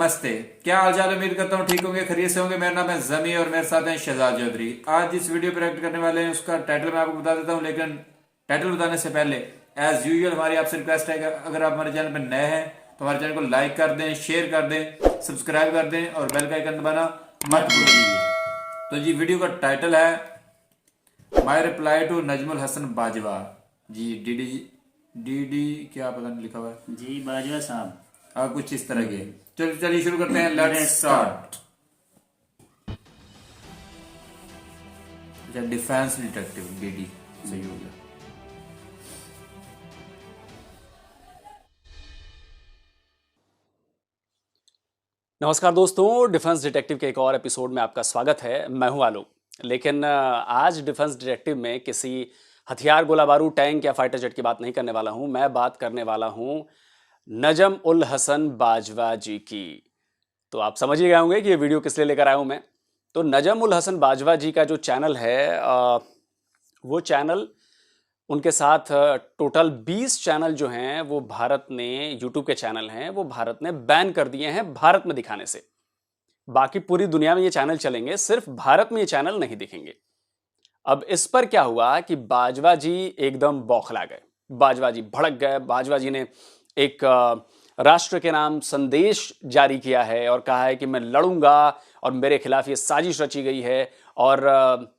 नमस्ते, क्या हाल चाल है। उम्मीद करता हूँ ठीक होंगे, खैरियत से होंगे। मेरा नाम है जमी और मेरे साथ हैं शहजाद चौधरी। आज जिस वीडियो पर रिएक्ट करने वाले हैं उसका टाइटल मैं आपको बता देता हूँ, लेकिन टाइटल बताने से पहले एज यूजुअल हमारी आपसे रिक्वेस्ट है कि अगर आप हमारे चैनल पर नए हैं तो हमारे चैनल को लाइक कर दें, शेयर कर दें, सब्सक्राइब कर दें और बेल का आइकन दबाना मत भूलिए। तो जी वीडियो का टाइटल है my reply to Najmul Hasan Bajwa. जी डी क्या पता नहीं लिखा हुआ है जी बाजवा साहब। कुछ इस तरह के। चलिए शुरू करते हैं। Let's start. Defence detective DD सही हो गया। नमस्कार दोस्तों, डिफेंस डिटेक्टिव के एक और एपिसोड में आपका स्वागत है। मैं हूं आलोक। लेकिन आज डिफेंस डिटेक्टिव में किसी हथियार, गोला बारूद, टैंक या फाइटर जेट की बात नहीं करने वाला हूं। मैं बात करने वाला हूं नजम उल हसन बाजवा जी की। तो आप समझ ही गए होंगे कि ये वीडियो किस लिए लेकर आया हूं मैं। तो नजम उल हसन बाजवा जी का जो चैनल है वो चैनल, उनके साथ टोटल 20 चैनल जो हैं वो भारत ने, यूट्यूब के चैनल हैं वो भारत ने बैन कर दिए हैं भारत में दिखाने से। बाकी पूरी दुनिया में ये चैनल चलेंगे, सिर्फ भारत में ये चैनल नहीं दिखेंगे। अब इस पर क्या हुआ कि बाजवा जी एकदम बौखला गए, बाजवा जी भड़क गए। बाजवा जी ने एक राष्ट्र के नाम संदेश जारी किया है और कहा है कि मैं लड़ूंगा और मेरे खिलाफ ये साजिश रची गई है। और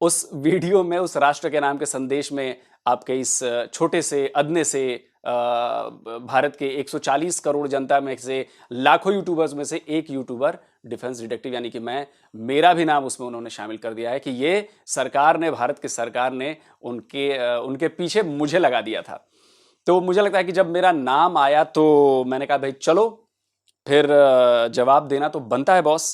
उस वीडियो में, उस राष्ट्र के नाम के संदेश में आपके इस छोटे से अदने से भारत के 140 करोड़ जनता में से लाखों यूट्यूबर्स में से एक यूट्यूबर डिफेंस डिटेक्टिव यानी कि मैं, मेरा भी नाम उसमें उन्होंने शामिल कर दिया है कि ये सरकार ने, भारत की सरकार ने उनके पीछे मुझे लगा दिया था। तो मुझे लगता है कि जब मेरा नाम आया तो मैंने कहा भाई चलो फिर जवाब देना तो बनता है बॉस।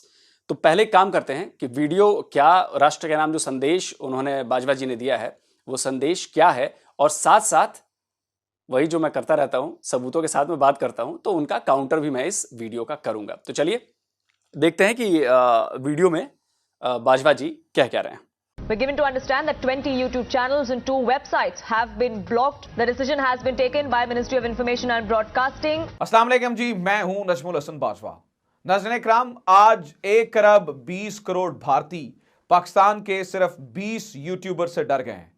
तो पहले काम करते हैं कि वीडियो क्या, राष्ट्र के नाम जो संदेश उन्होंने बाजवा जी ने दिया है वो संदेश क्या है, और साथ साथ वही जो मैं करता रहता हूं, सबूतों के साथ में बात करता हूं, तो उनका काउंटर भी मैं इस वीडियो का करूंगा। तो चलिए देखते हैं कि वीडियो में बाजवा जी क्या कह रहे हैं। We're given to understand that 20 YouTube channels and 2 websites have been blocked. The decision has been taken by Ministry of Information and Broadcasting. अस्सलाम वालेकुम जी, मैं हूं नजमुल हसन बाजवा। नाज़रीन इकराम, आज 1 अरब 20 करोड़ भारतीय पाकिस्तान के सिर्फ 20 यूट्यूबर से डर गए हैं।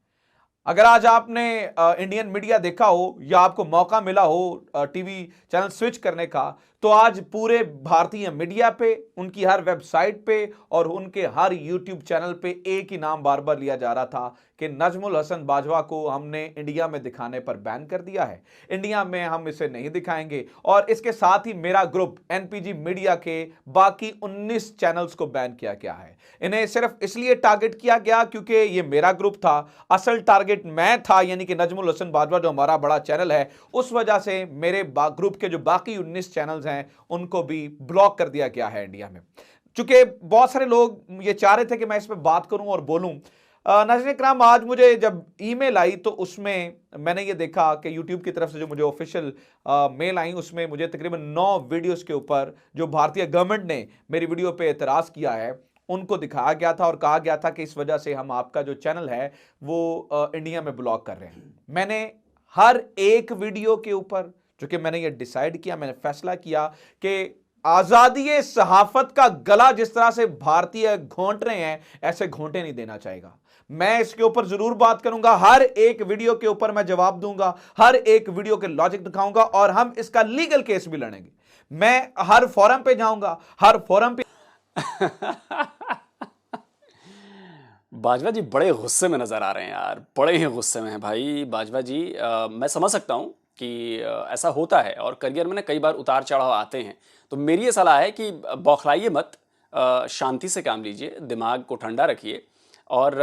अगर आज आपने इंडियन मीडिया देखा हो या आपको मौका मिला हो टीवी चैनल स्विच करने का, तो आज पूरे भारतीय मीडिया पे, उनकी हर वेबसाइट पे और उनके हर यूट्यूब चैनल पे एक ही नाम बार बार लिया जा रहा था कि नजमुल हसन बाजवा को हमने इंडिया में दिखाने पर बैन कर दिया है, इंडिया में हम इसे नहीं दिखाएंगे। और इसके साथ ही मेरा ग्रुप एनपीजी मीडिया के बाकी 19 चैनल्स को बैन किया गया है। इन्हें सिर्फ इसलिए टारगेट किया गया क्योंकि ये मेरा ग्रुप था, असल टारगेट मैं था, यानी कि नजमुल हसन बाजवा जो हमारा बड़ा चैनल है, उस वजह से मेरे ग्रुप के जो बाकी 19 चैनल्स हैं उनको भी ब्लॉक कर दिया गया है इंडिया में। चूंकि बहुत सारे लोग ये चाह रहे थे कि मैं इस पर बात करूं और बोलूं। नाज़रीन इकराम, आज मुझे जब ईमेल आई तो उसमें मैंने ये देखा कि यूट्यूब की तरफ से जो मुझे ऑफिशियल मेल आई, उसमें मुझे तकरीबन 9 वीडियोस के ऊपर जो भारतीय गवर्नमेंट ने मेरी वीडियो पे एतराज किया है उनको दिखाया गया था और कहा गया था कि इस वजह से हम आपका जो चैनल है वो इंडिया में ब्लॉक कर रहे हैं। मैंने हर एक वीडियो के ऊपर, चूंकि मैंने ये डिसाइड किया, मैंने फैसला किया कि आजादी सहाफत का गला जिस तरह से भारतीय घोंट रहे हैं, ऐसे घोंटे नहीं देना चाहेगा। मैं इसके ऊपर जरूर बात करूंगा, हर एक वीडियो के ऊपर मैं जवाब दूंगा, हर एक वीडियो के लॉजिक दिखाऊंगा और हम इसका लीगल केस भी लड़ेंगे। मैं हर फोरम पे जाऊंगा, हर फोरम पे बाजवा जी बड़े गुस्से में नजर आ रहे हैं यार, बड़े ही गुस्से में हैं भाई बाजवा जी। मैं समझ सकता हूं कि ऐसा होता है और करियर में ना कई बार उतार चढ़ाव आते हैं। तो मेरी ये सलाह है कि बौखलाइए मत, शांति से काम लीजिए, दिमाग को ठंडा रखिए और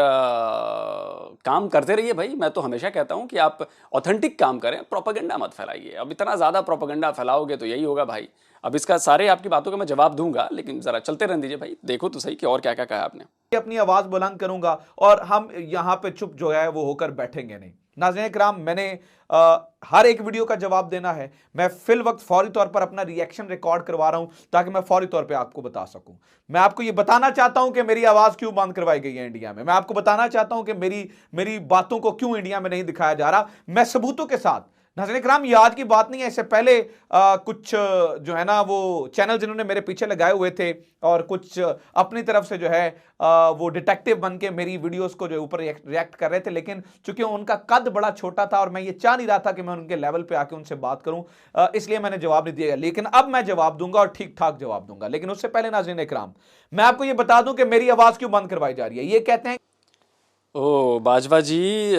काम करते रहिए भाई। मैं तो हमेशा कहता हूं कि आप ऑथेंटिक काम करें, प्रोपेगेंडा मत फैलाइए। अब इतना ज़्यादा प्रोपेगेंडा फैलाओगे तो यही होगा भाई। अब इसका सारे आपकी बातों का मैं जवाब दूंगा, लेकिन ज़रा चलते रहने दीजिए भाई, देखो तो सही कि और क्या क्या कहा आपने। अपनी आवाज़ बुलंद करूंगा और हम यहाँ पे चुप जो है वो होकर बैठेंगे नहीं। नाज़रीन इकराम, मैंने हर एक वीडियो का जवाब देना है। मैं फिल वक्त फौरी तौर पर अपना रिएक्शन रिकॉर्ड करवा रहा हूं ताकि मैं फौरी तौर पे आपको बता सकूं। मैं आपको ये बताना चाहता हूं कि मेरी आवाज़ क्यों बंद करवाई गई है इंडिया में। मैं आपको बताना चाहता हूं कि मेरी बातों को क्यों इंडिया में नहीं दिखाया जा रहा। मैं सबूतों के साथ नाज़रीन इकराम, ये आज की बात नहीं है। इससे पहले कुछ जो है ना वो चैनल जिन्होंने मेरे पीछे लगाए हुए थे और कुछ अपनी तरफ से जो है वो डिटेक्टिव बन के मेरी वीडियोस को जो ऊपर रिएक्ट कर रहे थे, लेकिन चूंकि उनका कद बड़ा छोटा था और मैं ये चाह नहीं रहा था कि मैं उनके लेवल पे आके उनसे बात करूं, इसलिए मैंने जवाब नहीं दिया। लेकिन अब मैं जवाब दूंगा और ठीक ठाक जवाब दूंगा। लेकिन उससे पहले नाज़रीन इकराम, मैं आपको ये बता दूं कि मेरी आवाज क्यों बंद करवाई जा रही है। ये कहते हैं ओ बाजवा जी,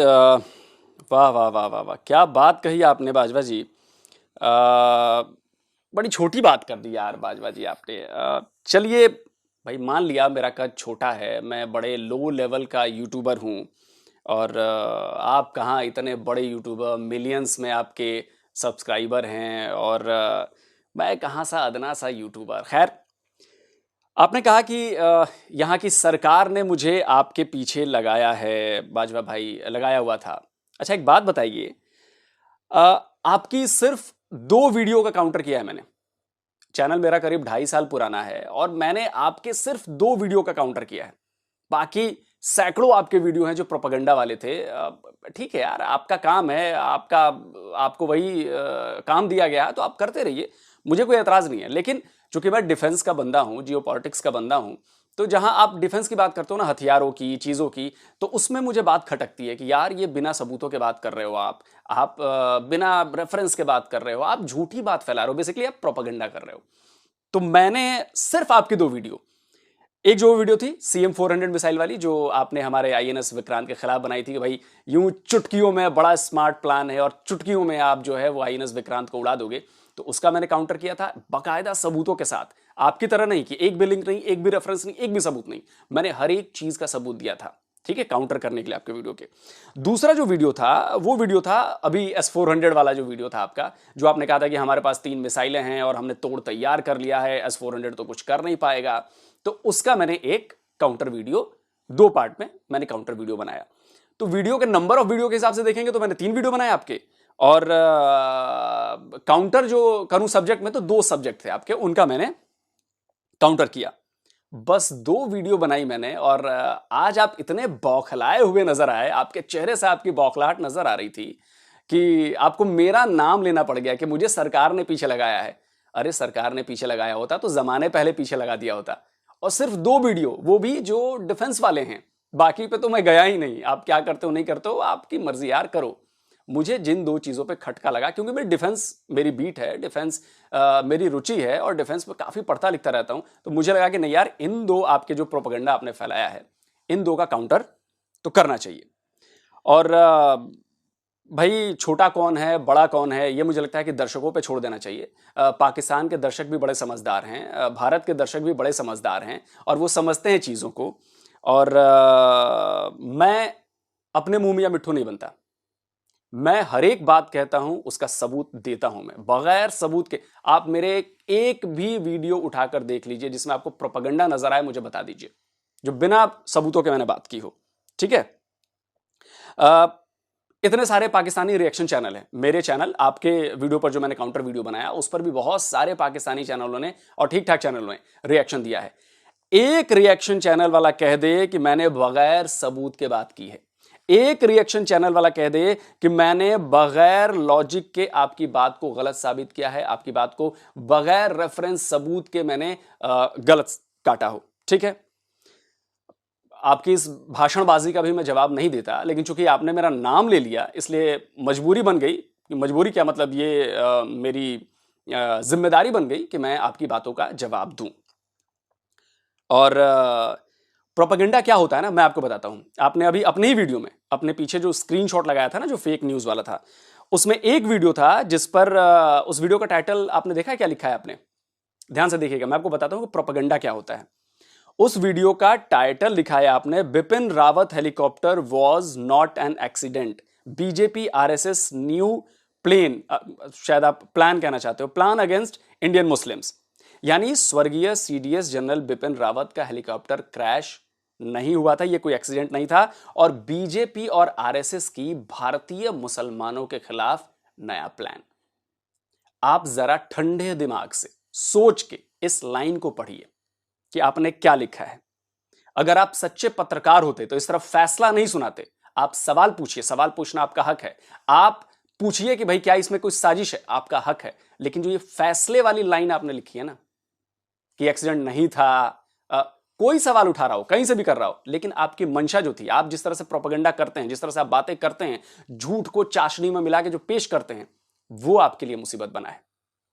वाह वाह वाह वाह वाह, क्या बात कही आपने बाजवा जी। बड़ी छोटी बात कर दी यार बाजवा जी आपने। चलिए भाई, मान लिया मेरा कद छोटा है, मैं बड़े लो लेवल का यूट्यूबर हूँ और आप कहाँ इतने बड़े यूट्यूबर, मिलियंस में आपके सब्सक्राइबर हैं और मैं कहाँ सा अदना सा यूट्यूबर। खैर, आपने कहा कि यहाँ की सरकार ने मुझे आपके पीछे लगाया है, बाजवा भाई लगाया हुआ था। अच्छा एक बात बताइए, आपकी सिर्फ 2 वीडियो का काउंटर किया है मैंने। चैनल मेरा करीब 2.5 साल पुराना है और मैंने आपके सिर्फ 2 वीडियो का काउंटर किया है। बाकी सैकड़ों आपके वीडियो हैं जो प्रोपेगेंडा वाले थे। ठीक है यार, आपका काम है, आपको वही काम दिया गया है तो आप करते रहिए, मुझे कोई एतराज नहीं है। लेकिन चूंकि मैं डिफेंस का बंदा हूं, जियो पॉलिटिक्स का बंदा हूं, तो जहां आप डिफेंस की बात करते हो ना, हथियारों की, चीज़ों की, तो उसमें मुझे बात खटकती है कि यार ये बिना सबूतों के बात कर रहे हो आप बिना रेफरेंस के बात कर रहे हो, आप झूठी बात फैला रहे हो, बेसिकली आप प्रोपेगेंडा कर रहे हो। तो मैंने सिर्फ आपकी 2 वीडियो, एक जो वीडियो थी CM 400 मिसाइल वाली जो आपने हमारे INS विक्रांत के खिलाफ बनाई थी कि भाई यूं चुटकियों में बड़ा स्मार्ट प्लान है और चुटकियों में आप जो है वो INS विक्रांत को उड़ा दोगे, तो उसका मैंने काउंटर किया था बाकायदा सबूतों के साथ। आपकी तरह नहीं कि एक भी लिंक नहीं, एक भी रेफरेंस नहीं, एक भी सबूत नहीं, मैंने हर एक चीज का सबूत दिया था, ठीक है, काउंटर करने के लिए आपके वीडियो के। दूसरा जो वीडियो था वो वीडियो था अभी S400 वाला जो वीडियो था आपका, जो आपने कहा था कि हमारे पास 3 मिसाइलें हैं और हमने तोड़ तैयार कर लिया है, S400 तो कुछ कर नहीं पाएगा। तो उसका मैंने एक काउंटर वीडियो 2 पार्ट में मैंने काउंटर वीडियो बनाया। तो वीडियो के नंबर ऑफ वीडियो के हिसाब से देखेंगे तो मैंने 3 वीडियो बनाए आपके, और काउंटर जो करूं सब्जेक्ट में तो 2 सब्जेक्ट थे आपके, उनका मैंने काउंटर किया। बस 2 वीडियो बनाई मैंने और आज आप इतने बौखलाए हुए नजर आए, आपके चेहरे से आपकी बौखलाहट नजर आ रही थी कि आपको मेरा नाम लेना पड़ गया कि मुझे सरकार ने पीछे लगाया है। अरे सरकार ने पीछे लगाया होता तो जमाने पहले पीछे लगा दिया होता। और सिर्फ 2 वीडियो, वो भी जो डिफेंस वाले हैं, बाकी पे तो मैं गया ही नहीं। आप क्या करते हो नहीं करते हो आपकी मर्जी यार, करो। मुझे जिन 2 चीजों पे खटका लगा, क्योंकि मेरी डिफेंस मेरी बीट है, डिफेंस मेरी रुचि है और डिफेंस पे काफी पढ़ता लिखता रहता हूं, तो मुझे लगा कि नहीं यार, इन 2 आपके जो प्रोपेगेंडा आपने फैलाया है, इन 2 का काउंटर तो करना चाहिए। और भाई छोटा कौन है बड़ा कौन है, ये मुझे लगता है कि दर्शकों पे छोड़ देना चाहिए। पाकिस्तान के दर्शक भी बड़े समझदार हैं, भारत के दर्शक भी बड़े समझदार हैं और वो समझते हैं चीज़ों को। और मैं अपने मुंह में या मिट्ठू नहीं बनता, मैं हर एक बात कहता हूं उसका सबूत देता हूं। मैं बगैर सबूत के, आप मेरे एक भी वीडियो उठाकर देख लीजिए जिसमें आपको प्रोपेगेंडा नजर आए, मुझे बता दीजिए, जो बिना सबूतों के मैंने बात की हो, ठीक है। इतने सारे पाकिस्तानी रिएक्शन चैनल हैं, मेरे चैनल, आपके वीडियो पर जो मैंने काउंटर वीडियो बनाया उस पर भी बहुत सारे पाकिस्तानी चैनलों ने और ठीक ठाक चैनलों ने रिएक्शन दिया है। एक रिएक्शन चैनल वाला कह दे कि मैंने बगैर सबूत के बात की है, एक रिएक्शन चैनल वाला कह दे कि मैंने बगैर लॉजिक के आपकी बात को गलत साबित किया है, आपकी बात को बगैर रेफरेंस सबूत के मैंने गलत काटा हो, ठीक है। आपकी इस भाषणबाजी का भी मैं जवाब नहीं देता, लेकिन चूंकि आपने मेरा नाम ले लिया इसलिए मजबूरी बन गई। मजबूरी क्या मतलब, ये मेरी जिम्मेदारी बन गई कि मैं आपकी बातों का जवाब दूं। और प्रोपेगेंडा क्या होता है ना, मैं आपको बताता हूं। आपने अभी अपने ही वीडियो में अपने पीछे जो स्क्रीनशॉट लगाया था ना, जो फेक न्यूज वाला था, उसमें एक वीडियो था जिस पर उस वीडियो का टाइटल आपने देखा है, क्या लिखा है आपने? ध्यान से देखिएगा, मैं आपको बताता हूं कि प्रोपेगेंडा क्या होता है। उस वीडियो का टाइटल लिखा है आपने, Bipin Rawat helicopter was not an accident, BJP RSS new plain, शायद आप प्लान कहना चाहते हो, प्लान अगेंस्ट इंडियन मुस्लिम्स। यानी स्वर्गीय CDS जनरल बिपिन रावत का हेलीकॉप्टर क्रैश नहीं हुआ था, यह कोई एक्सीडेंट नहीं था, और बीजेपी और RSS की भारतीय मुसलमानों के खिलाफ नया प्लान। आप जरा ठंडे दिमाग से सोच के इस लाइन को पढ़िए कि आपने क्या लिखा है। अगर आप सच्चे पत्रकार होते तो इस तरफ फैसला नहीं सुनाते, आप सवाल पूछिए, सवाल पूछना आपका हक है। आप पूछिए कि भाई क्या इसमें कोई साजिश है, आपका हक है। लेकिन जो ये फैसले वाली लाइन आपने लिखी है ना कि एक्सीडेंट नहीं था, कोई सवाल उठा रहा हो, कहीं से भी कर रहा हो, लेकिन आपकी मंशा जो थी, आप जिस तरह से प्रोपेगेंडा करते हैं, जिस तरह से आप बातें करते हैं, झूठ को चाशनी में मिला के जो पेश करते हैं, वो आपके लिए मुसीबत बना है।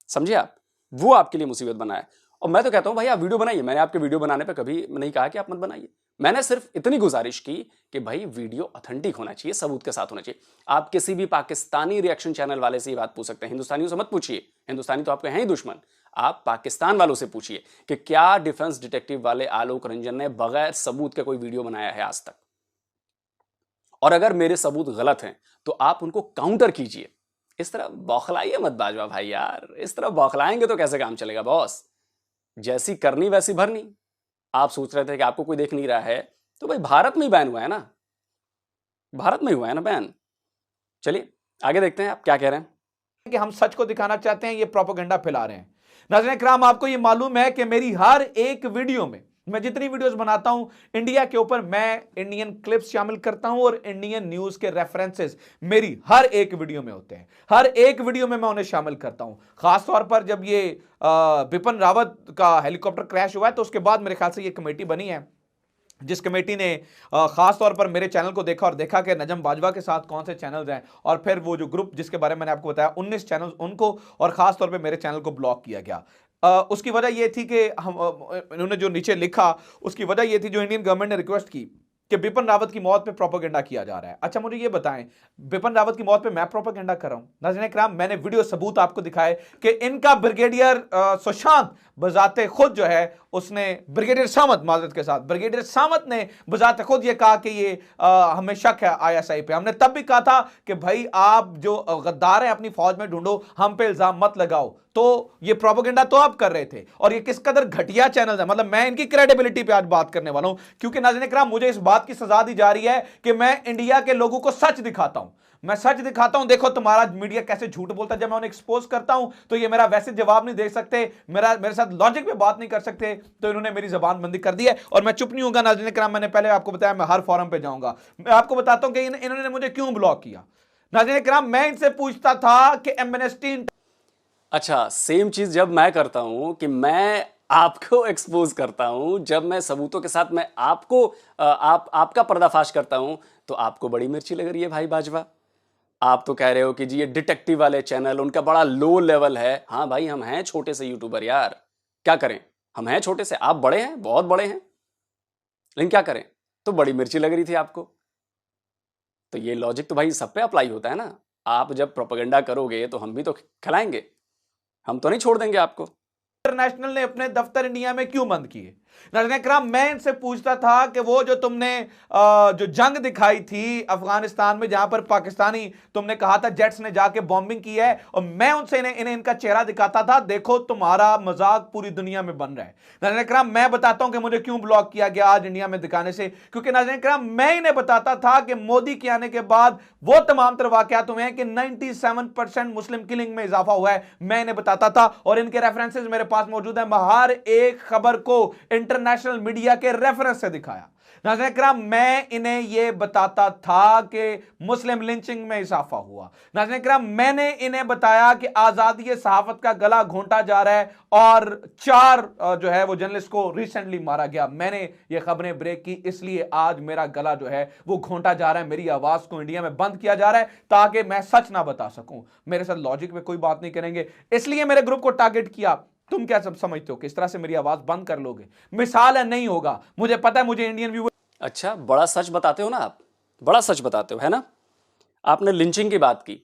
समझिए आप, वो आपके लिए मुसीबत बना है। और मैं तो कहता हूं भाई आप वीडियो बनाइए, मैंने आपके वीडियो बनाने पे कभी नहीं कहा कि आप मत बनाइए। मैंने सिर्फ इतनी गुजारिश की कि भाई वीडियो ऑथेंटिक होना चाहिए, सबूत के साथ होना चाहिए। आप किसी भी पाकिस्तानी रिएक्शन चैनल वाले से ये बात पूछ सकते हैं, हिंदुस्तानियों से मत पूछिए, हिंदुस्तानी तो आपके हैं ही दुश्मन। आप पाकिस्तान वालों से पूछिए कि क्या डिफेंस डिटेक्टिव वाले आलोक रंजन ने बगैर सबूत के कोई वीडियो बनाया है आज तक। और अगर मेरे सबूत गलत हैं तो आप उनको काउंटर कीजिए। इस तरह बौखलाइए मत बाजवा भाई यार, इस तरह बौखलाएंगे तो कैसे काम चलेगा बॉस। जैसी करनी वैसी भरनी। आप सोच रहे थे कि आपको कोई देख नहीं रहा है, तो भाई भारत में ही बैन हुआ है ना, भारत में ही हुआ है ना बैन। चलिए आगे देखते हैं आप क्या कह रहे हैं। कि हम सच को दिखाना चाहते हैं, ये प्रोपेगेंडा फैला रहे हैं। नाज़रीन इकराम, आपको ये मालूम है कि मेरी हर एक वीडियो में, मैं जितनी वीडियोस बनाता हूं इंडिया के ऊपर, मैं इंडियन क्लिप्स शामिल करता हूं और इंडियन न्यूज के रेफरेंसेस मेरी हर एक वीडियो में होते हैं। हर एक वीडियो में मैं उन्हें शामिल करता हूं। खासतौर पर जब ये बिपिन रावत का हेलीकॉप्टर क्रैश हुआ है तो उसके बाद मेरे ख्याल से ये कमेटी बनी है, जिस कमेटी ने खास तौर पर मेरे चैनल को देखा और देखा कि नजम बाजवा के साथ कौन से चैनल्स हैं, और फिर वो जो ग्रुप जिसके बारे में मैंने आपको बताया 19 चैनल्स, उनको और खास तौर पे मेरे चैनल को ब्लॉक किया गया। उसकी वजह ये थी कि इन्होंने जो नीचे लिखा उसकी वजह ये थी, जो इंडियन गवर्नमेंट ने रिक्वेस्ट की कि बिपिन रावत की मौत पे प्रोपेगेंडा किया जा रहा है। अच्छा मुझे ये बताएं, बिपिन रावत की मौत पे मैं प्रोपेगेंडा कर रहा हूं? नाज़रीन इकराम, मैंने वीडियो सबूत आपको दिखाए कि इनका ब्रिगेडियर सुशांत बजाते खुद जो है उसने, ब्रिगेडियर सामत माजरत के साथ, ब्रिगेडियर सामत ने बजाते खुद ये कहा कि ये हमें शक है ISI पे। हमने तब भी कहा था कि भाई आप जो गद्दार हैं अपनी फौज में ढूंढो, हम पे इल्जाम मत लगाओ। तो ये प्रोपेगेंडा तो आप कर रहे थे, और ये किस कदर घटिया चैनल है। मतलब मैं इनकी क्रेडिबिलिटी पे आज बात करने वाला हूं, क्योंकि नाज़रीन इकराम मुझे इस बात की सजा दी जा रही है कि मैं इंडिया के लोगों को सच दिखाता हूं। मैं सच दिखाता हूं, देखो तुम्हारा मीडिया कैसे झूठ बोलता है। जब मैं उन्हें एक्सपोज करता हूं तो ये मेरा वैसे जवाब नहीं दे सकते, मेरे साथ लॉजिक पे बात नहीं कर सकते, तो इन्होंने मेरी जबान बंदी कर दी है और मैं चुप नहीं होगा। नाज़रीन इकराम, मैंने पहले आपको बताया मैं हर फोरम पे जाऊंगा। मैं आपको बताता हूं कि इन्होंने मुझे क्यों ब्लॉक किया। नाज़रीन इकराम, मैं इनसे पूछता था कि एमनेस्टी, अच्छा सेम चीज जब मैं करता हूं कि मैं आपको एक्सपोज करता हूं, जब मैं सबूतों के साथ मैं आपको आपका पर्दाफाश करता हूं, तो आपको बड़ी मिर्ची लग रही है भाई बाजवा। आप तो कह रहे हो कि जी ये डिटेक्टिव वाले चैनल उनका बड़ा लो लेवल है। हाँ भाई, हम हैं छोटे से यूट्यूबर यार, क्या करें, हम हैं छोटे से, आप बड़े हैं, बहुत बड़े हैं, लेकिन क्या करें। तो बड़ी मिर्ची लग रही थी आपको। तो ये लॉजिक तो भाई सब पे अप्लाई होता है ना। आप जब प्रोपेगेंडा करोगे तो हम भी तो खिलाएंगे, हम तो नहीं छोड़ देंगे आपको। इंटरनेशनल ने अपने दफ्तर इंडिया में क्यों बंद किए? नाज़रीन इकराम, मैं इनसे पूछता था कि वो जो तुमने जो जंग दिखाई थी अफगानिस्तान में, जहां पर पाकिस्तानी, तुमने कहा था जेट्स ने जाके बॉम्बिंग की है, और मैं उनसे इन्हें इनका चेहरा दिखाता था, देखो तुम्हारा मजाक पूरी दुनिया में बन रहा है। नाज़रीन इकराम, मैं बताता हूं कि मुझे क्यों ब्लॉक किया गया आज इंडिया में दिखाने से, क्योंकि नाज़रीन इकराम मैं इन्हें बताता था कि मोदी के आने के बाद वो तमाम तरह वाकयात हुए हैं कि 97% मुस्लिम किलिंग में इजाफा हुआ है। मैं इन्हें बताता था और इनके रेफरेंसेस मेरे पास मौजूद है। मैं हर एक खबर को इंटरनेशनल मीडिया के रेफरेंस से दिखाया। नाज़रीन इकराम, मैं इन्हें यह बताता था कि मुस्लिम लिंचिंग में इजाफा हुआ। नाज़रीन इकराम, मैंने इन्हें बताया कि आजादी सहाफत का गला घोंटा जा रहा है और 4 जो है वो जर्नलिस्ट को रिसेंटली मारा गया। मैंने ये खबरें ब्रेक की, इसलिए आज मेरा गला जो है वो घोंटा जा रहा है, मेरी आवाज को इंडिया में बंद किया जा रहा है ताकि मैं सच ना बता सकूं। मेरे साथ लॉजिक पे कोई बात नहीं करेंगे, इसलिए मेरे ग्रुप को टारगेट किया। तुम क्या सब समझते हो कि इस तरह से मेरी आवाज बंद कर लोगे? मिसाल है, नहीं होगा। मुझे पता है, मुझे इंडियन व्यूअर। अच्छा, बड़ा सच बताते हो ना आप, बड़ा सच बताते हो, है ना। आपने लिंचिंग की बात की,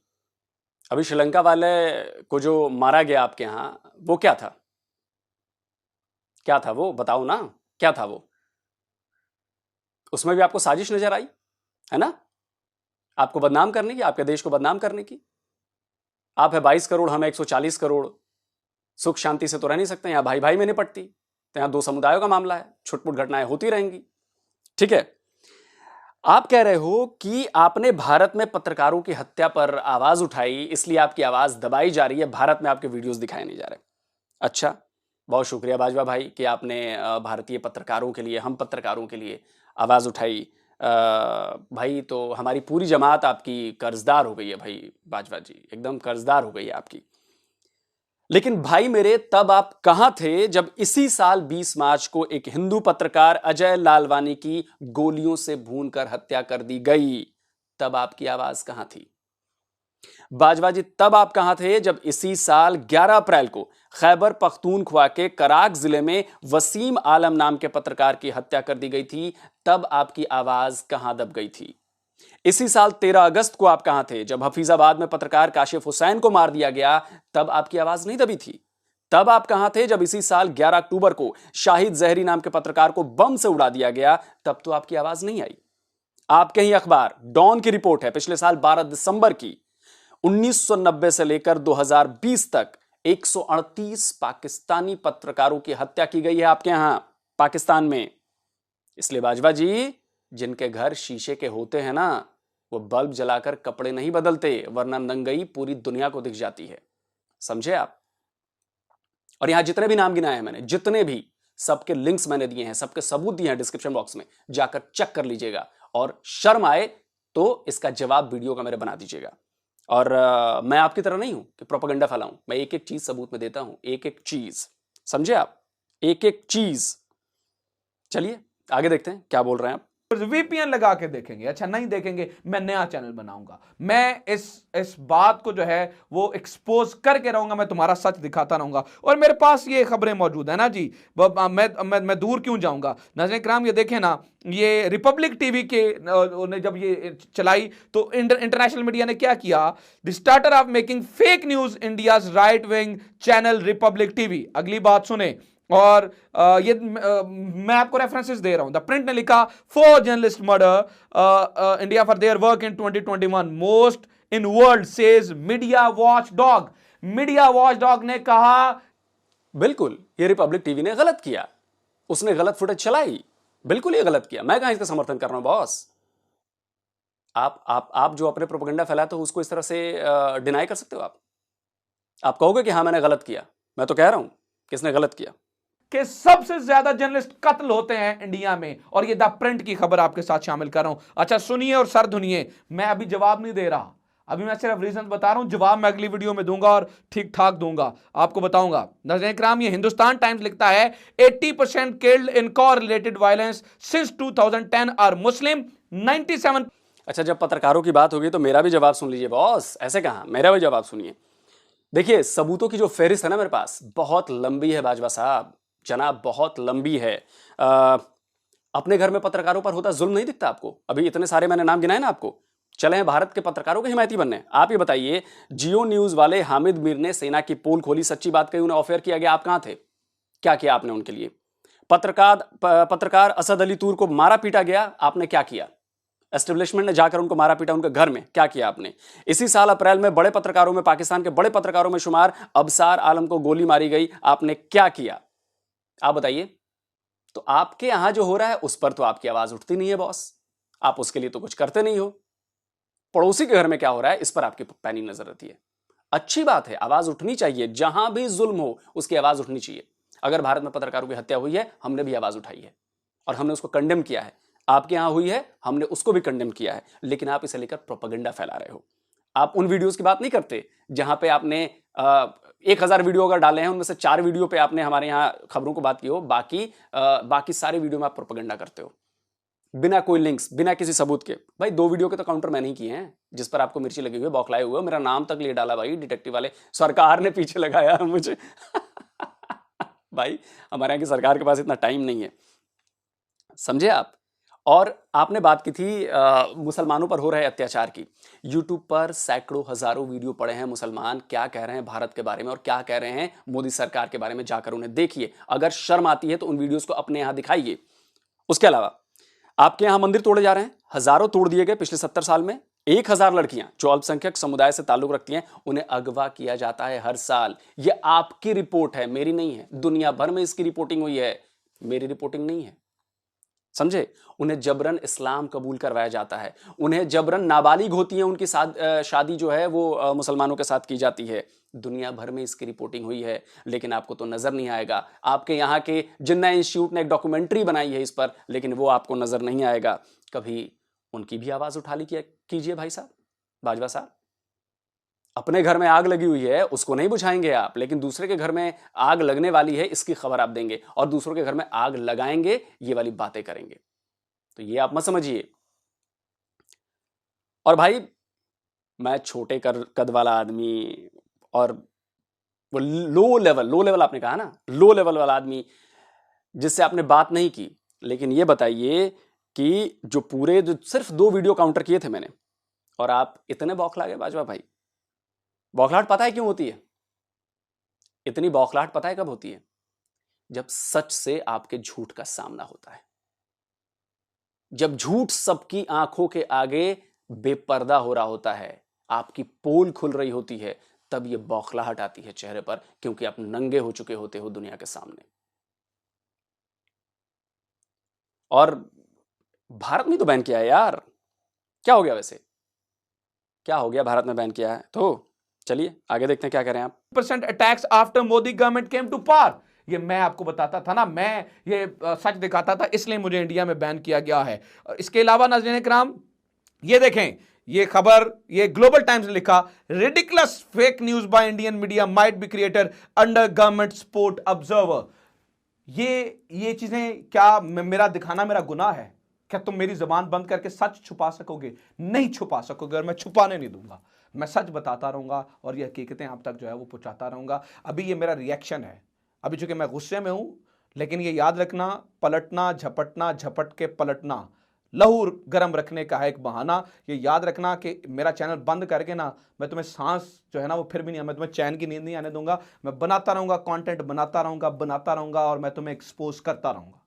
अभी श्रीलंका वाले को जो मारा गया आपके यहां, वो क्या था, क्या था वो, बताओ ना, क्या था वो? उसमें भी आपको साजिश नजर आई, है ना, आपको बदनाम करने की, आपके देश को बदनाम करने की। आप है 22 करोड़, हम 140 करोड़, सुख शांति से तो रह नहीं सकते, यहां भाई भाई में निपटती, तो यहां 2 समुदायों का मामला है, छुटपुट घटनाएं होती रहेंगी। ठीक है, आप कह रहे हो कि आपने भारत में पत्रकारों की हत्या पर आवाज उठाई, इसलिए आपकी आवाज दबाई जा रही है, भारत में आपके वीडियोस दिखाए नहीं जा रहे। अच्छा, बहुत शुक्रिया बाजवा भाई कि आपने भारतीय पत्रकारों के लिए, हम पत्रकारों के लिए आवाज उठाई। भाई तो हमारी पूरी जमात आपकी कर्जदार हो गई है भाई बाजवा जी, एकदम कर्जदार हो गई है आपकी। लेकिन भाई मेरे, तब आप कहां थे जब इसी साल 20 मार्च को एक हिंदू पत्रकार अजय लालवानी की गोलियों से भूनकर हत्या कर दी गई? तब आपकी आवाज कहां थी? बाजवा जी, तब आप कहां थे जब इसी साल 11 अप्रैल को खैबर पख्तूनख्वा के कराक जिले में वसीम आलम नाम के पत्रकार की हत्या कर दी गई थी? तब आपकी आवाज कहां दब गई थी? इसी साल 13 अगस्त को आप कहां थे जब हफीजाबाद में पत्रकार काशिफ हुसैन को मार दिया गया? तब आपकी आवाज नहीं दबी थी? तब आप कहां थे जब इसी साल 11 अक्टूबर को शाहिद जहरी नाम के पत्रकार को बम से उड़ा दिया गया? तब तो आपकी आवाज नहीं आई। आपके ही अखबार डॉन की रिपोर्ट है पिछले साल 12 दिसंबर की, 1990 से लेकर 2020 तक 138 पाकिस्तानी पत्रकारों की हत्या की गई है आपके यहां पाकिस्तान में। इसलिए बाजवा जी, जिनके घर शीशे के होते हैं ना, वो बल्ब जलाकर कपड़े नहीं बदलते, वरना नंगई पूरी दुनिया को दिख जाती है। समझे आप? और यहां जितने भी नाम गिनाए हैं मैंने, जितने भी, सबके लिंक्स मैंने दिए हैं, सबके सबूत दिए हैं डिस्क्रिप्शन बॉक्स में, जाकर चेक कर लीजिएगा। और शर्म आए तो इसका जवाब वीडियो का मेरे बना दीजिएगा। और मैं आपकी तरह नहीं हूं कि प्रोपेगेंडा फैलाऊं, मैं एक एक चीज सबूत में देता हूं, एक एक चीज। समझे आप? एक एक चीज। चलिए आगे देखते हैं क्या बोल रहे हैं आप। वीपीएन लगा के देखेंगे, अच्छा नहीं देखेंगे, मैं नया चैनल बनाऊंगा, मैं इस बात को जो है वो एक्सपोज करके रहूंगा, मैं तुम्हारा सच दिखाता रहूंगा। और मेरे पास ये खबरें मौजूद है ना जी, मैं दूर क्यों जाऊंगा। नाज़रीन इकराम, ये देखें ना, ये रिपब्लिक टीवी के ने जब ये चलाई तो इंटरनेशनल मीडिया ने क्या किया, the starter of making fake news India's right wing channel Republic TV. अगली बात सुने, और ये मैं आपको रेफरेंसेस दे रहा हूं। द प्रिंट ने लिखा 4 journalist murder India for their work in 2021 most in world says media watch dog. Media watch dog ने कहा बिल्कुल ये रिपब्लिक टीवी ने गलत किया, उसने गलत फुटेज चलाई, बिल्कुल ये गलत किया। मैं कहां इसका समर्थन कर रहा हूं बॉस। आप जो अपने प्रोपेगेंडा फैलाते हो उसको इस तरह से डिनाई कर सकते हो आप कहोगे कि हाँ मैंने गलत किया। मैं तो कह रहा हूं कि इसने गलत किया। कि सबसे ज्यादा जर्नलिस्ट कत्ल होते हैं इंडिया में, और ये द प्रिंट की खबर आपके साथ शामिल कर रहा हूं। अच्छा सुनिए और सर धुनिए, मैं अभी जवाब नहीं दे रहा, अभी मैं सिर्फ रीजन बता रहा हूं, जवाब मैं अगली वीडियो में दूंगा और ठीक ठाक दूंगा, आपको बताऊंगा। नाज़रीन इकराम, ये हिंदुस्तान टाइम्स लिखता है 80% killed in correlated violence since 2010 are Muslim, 97। अच्छा, जब पत्रकारों की बात होगी तो मेरा भी जवाब सुन लीजिए बॉस। ऐसे कहां, मेरा भी जवाब सुनिए। देखिए सबूतों की जो फेहरिस्त है ना मेरे पास, बहुत लंबी है बाजवा साहब, जनाब बहुत लंबी है। अपने घर में पत्रकारों पर होता जुल्म नहीं दिखता आपको? अभी इतने सारे मैंने नाम गिनाए ना आपको। चले हैं भारत के पत्रकारों के हिमायती बनने। आप ये बताइए, जियो न्यूज वाले हामिद मीर ने सेना की पोल खोली, सच्ची बात कही, उन्हें ऑफर किया गया, आप कहां थे? क्या किया आपने उनके लिए? पत्रकार असद अली तूर को मारा पीटा गया, आपने क्या किया? एस्टेब्लिशमेंट ने जाकर उनको मारा पीटा, उनके घर में क्या किया आपने? इसी साल अप्रैल में बड़े पत्रकारों में, पाकिस्तान के बड़े पत्रकारों में शुमार अबसार आलम को गोली मारी गई, आपने क्या किया? आप बताइए। तो आपके यहां जो हो रहा है उस पर तो आपकी आवाज उठती नहीं है बॉस, आप उसके लिए तो कुछ करते नहीं हो। पड़ोसी के घर में क्या हो रहा है इस पर आपकी पैनी नजर रहती है। अच्छी बात है, आवाज उठनी चाहिए, जहां भी जुल्म हो उसकी आवाज उठनी चाहिए। अगर भारत में पत्रकारों की हत्या हुई है, हमने भी आवाज उठाई है और हमने उसको कंडेम किया है। आपके यहां हुई है, हमने उसको भी कंडेम किया है, लेकिन आप इसे लेकर प्रोपेगेंडा फैला रहे हो। आप उन वीडियोस की बात नहीं करते जहां पे आपने 1000 वीडियो अगर डाले हैं, उनमें से 4 वीडियो पे आपने हमारे यहां खबरों को बात की हो, बाकी सारे वीडियो में आप प्रोपेगेंडा करते हो बिना कोई लिंक्स, बिना किसी सबूत के। भाई 2 वीडियो के तो काउंटर मैंने ही किए हैं जिस पर आपको मिर्ची लगी हुई है, बौखलाए हुए, मेरा नाम तक ले डाला भाई, डिटेक्टिव वाले सरकार ने पीछे लगाया मुझे भाई हमारे यहाँ की सरकार के पास इतना टाइम नहीं है, समझे आप। और आपने बात की थी मुसलमानों पर हो रहे अत्याचार की। यूट्यूब पर सैकड़ों हजारों वीडियो पड़े हैं, मुसलमान क्या कह रहे हैं भारत के बारे में और क्या कह रहे हैं मोदी सरकार के बारे में, जाकर उन्हें देखिए। अगर शर्म आती है तो उन वीडियोस को अपने यहां दिखाइए। उसके अलावा आपके यहां मंदिर तोड़े जा रहे हैं, हजारों तोड़ दिए गए पिछले 70 साल में। 1000 लड़कियां जो अल्पसंख्यक समुदाय से ताल्लुक रखती हैं, उन्हें अगवा किया जाता है हर साल। यह आपकी रिपोर्ट है, मेरी नहीं है। दुनिया भर में इसकी रिपोर्टिंग हुई है, मेरी रिपोर्टिंग नहीं है, समझे। उन्हें जबरन इस्लाम कबूल करवाया जाता है, उन्हें जबरन नाबालिग होती है, उनकी शादी जो है वो मुसलमानों के साथ की जाती है। दुनिया भर में इसकी रिपोर्टिंग हुई है, लेकिन आपको तो नजर नहीं आएगा। आपके यहाँ के जिन्ना इंस्टीट्यूट ने एक डॉक्यूमेंट्री बनाई है इस पर, लेकिन वो आपको नजर नहीं आएगा। कभी उनकी भी आवाज उठा ली कीजिए भाई साहब, बाजवा साहब। अपने घर में आग लगी हुई है उसको नहीं बुझाएंगे आप, लेकिन दूसरे के घर में आग लगने वाली है इसकी खबर आप देंगे, और दूसरों के घर में आग लगाएंगे ये वाली बातें करेंगे। तो ये आप मत समझिए। और भाई मैं छोटे कद वाला आदमी और वो लो लेवल आपने कहा ना, लो लेवल वाला आदमी जिससे आपने बात नहीं की, लेकिन ये बताइए कि जो सिर्फ 2 वीडियो काउंटर किए थे मैंने, और आप इतने बौखला गए बाजवा भाई। बौखलाहट पता है क्यों होती है? इतनी बौखलाहट पता है कब होती है? जब सच से आपके झूठ का सामना होता है, जब झूठ सबकी आंखों के आगे बेपर्दा हो रहा होता है, आपकी पोल खुल रही होती है, तब यह बौखलाहट आती है चेहरे पर, क्योंकि आप नंगे हो चुके होते हो दुनिया के सामने। और भारत में तो बैन किया है यार, क्या हो गया वैसे? क्या हो गया भारत में बैन किया है? तो चलिए आगे देखते हैं क्या करें आप। % Attacks after Modi government came to power. ये मैं आपको बताता था ना, मैं ये सच दिखाता था, इसलिए मुझे इंडिया में बैन किया गया है। इसके अलावा नाज़रीन इकराम ये देखें, ये खबर ये ग्लोबल टाइम्स ने लिखा, ridiculous fake news by Indian media might be created under government support observer. ये चीजें क्या मेरा दिखाना मेरा गुनाह है? क्या तुम मेरी जबान बंद करके सच छुपा सकोगे? नहीं छुपा सकोगे, और मैं छुपाने नहीं दूंगा। मैं सच बताता रहूंगा और ये हकीकतें आप तक जो है वो पहुंचाता रहूंगा। अभी ये मेरा रिएक्शन है, अभी चूंकि मैं गुस्से में हूं, लेकिन ये याद रखना, पलटना झपटना, झपट के पलटना लहू गर्म रखने का है एक बहाना। ये याद रखना कि मेरा चैनल बंद करके ना मैं तुम्हें सांस जो है ना वो फिर भी नहीं, मैं तुम्हें चैन की नींद नहीं आने दूंगा। मैं बनाता रहूंगा, कंटेंट बनाता रहूंगा और मैं तुम्हें एक्सपोज करता रहूंगा।